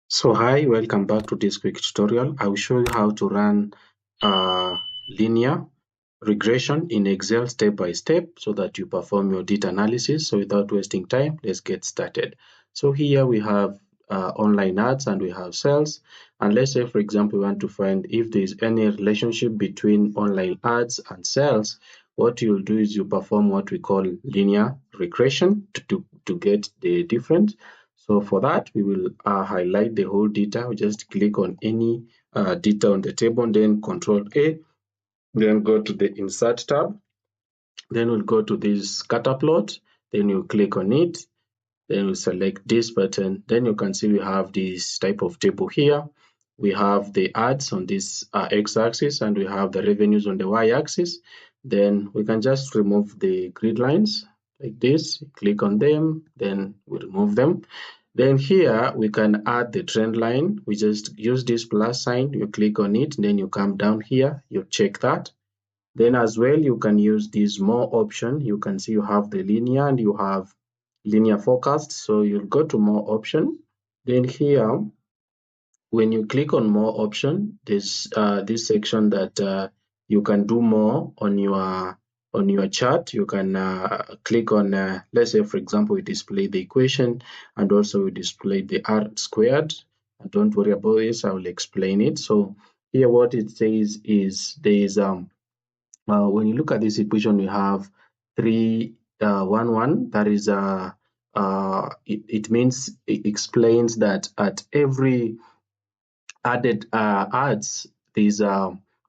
So hi, welcome back to this quick tutorial. I will show you how to run linear regression in Excel step by step so that you perform your data analysis. So without wasting time, let's get started. So here we have online ads and we have sales. And let's say, for example, we want to find if there is any relationship between online ads and sales. What you'll do is you perform what we call linear regression to get the difference. So for that, we will highlight the whole data. We just click on any data on the table, then Control A, then go to the Insert tab. Then we'll go to this scatter plot. Then you click on it. Then we select this button. Then you can see we have this type of table here. We have the ads on this x-axis and we have the revenues on the y-axis. Then we can just remove the grid lines like this. Click on them, then we remove them. Then here we can add the trend line. We just use this plus sign. You click on it, then you come down here, you check that. Then as well, you can use this more option. You can see you have the linear and you have linear forecast. So you'll go to more option. Then here, when you click on more option, there's this section that you can do more on your chart. You can click on, let's say, for example, we display the equation and also we display the r squared. And don't worry about this, I will explain it. So here what it says is there is when you look at this equation, you have 3, 1, 1. That is, it means, it explains that at every added ads, there's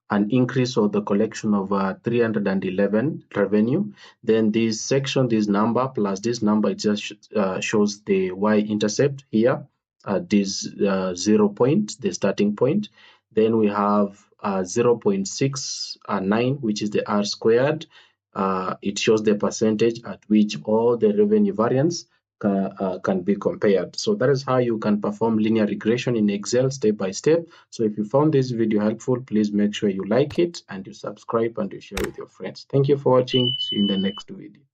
an increase of the collection of 311 revenue. Then this section, this number plus this number, it just shows the y-intercept here at this 0 point, the starting point. Then we have 0.69, which is the r squared. It shows the percentage at which all the revenue variance can be compared. So that is how you can perform linear regression in Excel step by step. So if you found this video helpful, please make sure you like it and you subscribe and you share with your friends. Thank you for watching. See you in the next video.